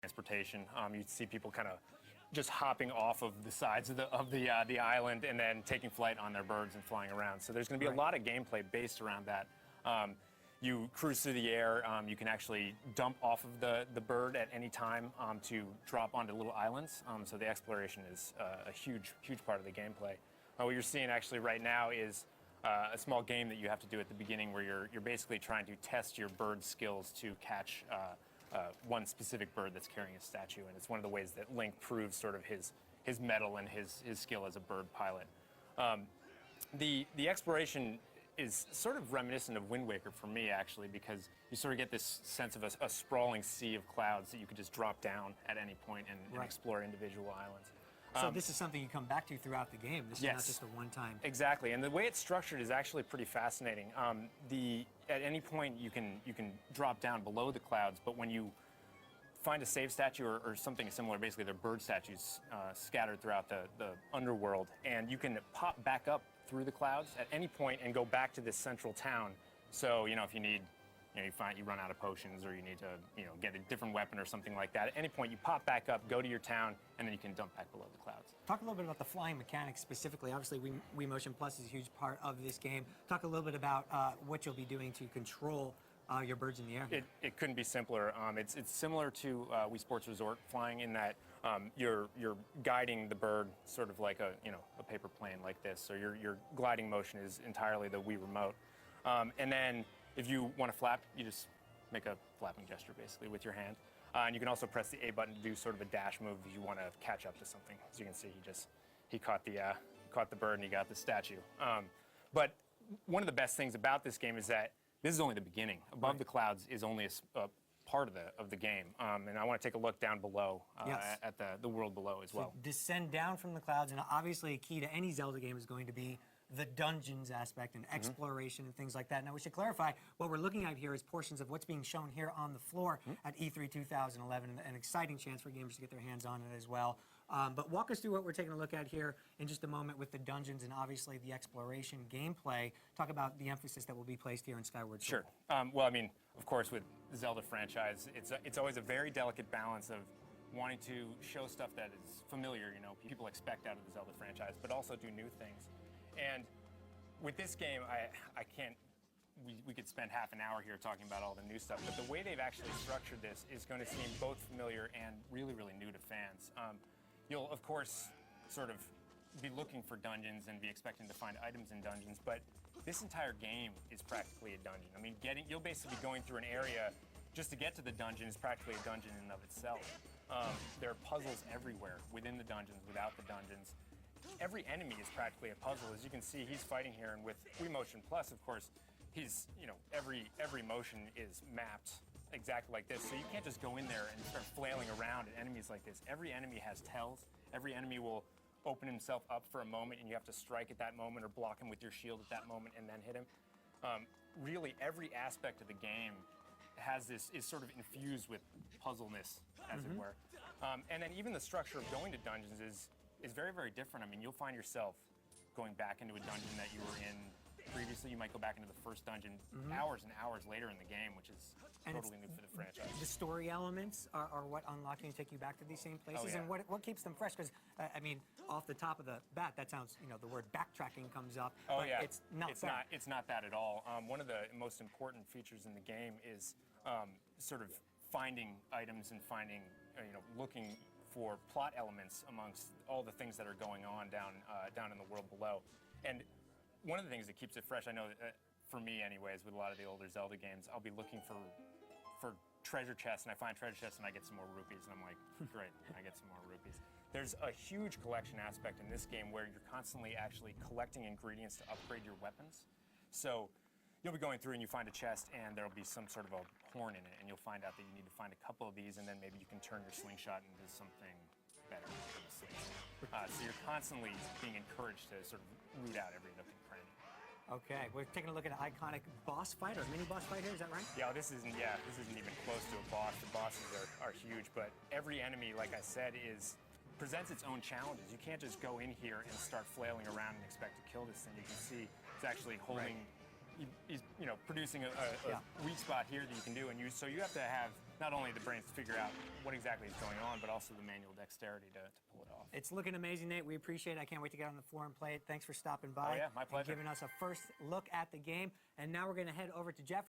transportation. You'd see people kind of just hopping off of the sides of the island and then taking flight on their birds and flying around. So there's going to be a lot of gameplay based around that. You cruise through the air. You can actually dump off of the bird at any time to drop onto little islands. So the exploration is a huge part of the gameplay. What you're seeing actually right now is a small game that you have to do at the beginning where you're basically trying to test your bird skills to catch one specific bird that's carrying a statue, and it's one of the ways that Link proves sort of his mettle and his skill as a bird pilot. The exploration is sort of reminiscent of Wind Waker for me, actually, because you sort of get this sense of a sprawling sea of clouds that you could just drop down at any point and explore individual islands. So this is something you come back to throughout the game. This is not just a one-time. Exactly, and the way it's structured is actually pretty fascinating. At any point you can drop down below the clouds, but when you find a save statue or something similar, basically they're bird statues scattered throughout the underworld, and you can pop back up through the clouds at any point and go back to this central town. So if you need. You run out of potions, or you need to, get a different weapon or something like that. At any point, you pop back up, go to your town, and then you can dump back below the clouds. Talk a little bit about the flying mechanics specifically. Obviously, Wii Motion Plus is a huge part of this game. Talk a little bit about what you'll be doing to control your birds in the air. It couldn't be simpler. It's similar to Wii Sports Resort flying in that you're guiding the bird sort of like a paper plane like this. So your gliding motion is entirely the Wii remote, and then. If you want to flap, you just make a flapping gesture, basically, with your hand. And you can also press the A button to do sort of a dash move if you want to catch up to something. As you can see, he caught the bird and he got the statue. But one of the best things about this game is that this is only the beginning. Above the clouds is only a part of the game. And I want to take a look down below at the world below as well. So descend down from the clouds, and obviously a key to any Zelda game is going to be the dungeons aspect and exploration and things like that. Now, we should clarify, what we're looking at here is portions of what's being shown here on the floor at E3 2011, an exciting chance for gamers to get their hands on it as well. But walk us through what we're taking a look at here in just a moment with the dungeons and obviously the exploration gameplay. Talk about the emphasis that will be placed here in Skyward Sword. Sure. Well, I mean, of course, with the Zelda franchise, it's always a very delicate balance of wanting to show stuff that is familiar, people expect out of the Zelda franchise, but also do new things. And with this game, I can't, we could spend half an hour here talking about all the new stuff, but the way they've actually structured this is going to seem both familiar and really, really new to fans. You'll, of course, sort of be looking for dungeons and be expecting to find items in dungeons, but this entire game is practically a dungeon. I mean, you'll basically be going through an area just to get to the dungeon is practically a dungeon in and of itself. There are puzzles everywhere within the dungeons, without the dungeons. Every enemy is practically a puzzle. As you can see, he's fighting here, and with Wii Motion Plus, of course, he's, every motion is mapped exactly like this. So you can't just go in there and start flailing around at enemies like this. Every enemy has tells. Every enemy will open himself up for a moment, and you have to strike at that moment or block him with your shield at that moment and then hit him. Really, every aspect of the game is sort of infused with puzzleness, as it were. And then even the structure of going to dungeons is very, very different. I mean, you'll find yourself going back into a dungeon that you were in previously. You might go back into the first dungeon hours and hours later in the game, which is totally new for the franchise. The story elements are what unlock you and take you back to these same places, and what keeps them fresh? Because, I mean, off the top of the bat, that sounds, the word backtracking comes up. Oh, yeah. It's not It's not that at all. One of the most important features in the game is sort of finding items and finding, looking for plot elements amongst all the things that are going on down in the world below. And one of the things that keeps it fresh, I know for me anyways, with a lot of the older Zelda games, I'll be looking for treasure chests, and I find treasure chests and I get some more rupees, and I'm like, great, I get some more rupees. There's a huge collection aspect in this game where you're constantly actually collecting ingredients to upgrade your weapons. So you'll be going through and you find a chest and there'll be some sort of a horn in it, and you'll find out that you need to find a couple of these, and then maybe you can turn your slingshot into something better than the slingshot. So you're constantly being encouraged to sort of root out every nook and cranny. Okay, we're taking a look at an iconic boss fight or mini boss fight here. Is that right? Yeah, this isn't even close to a boss. The bosses are huge, but every enemy, like I said, presents its own challenges. You can't just go in here and start flailing around and expect to kill this thing. You can see it's actually holding. He's producing a weak spot here that you can do, and so you have to have not only the brains to figure out what exactly is going on, but also the manual dexterity to pull it off. It's looking amazing, Nate. We appreciate it. I can't wait to get on the floor and play it. Thanks for stopping by. Oh, yeah, my pleasure. And giving us a first look at the game. And now we're going to head over to Jeff.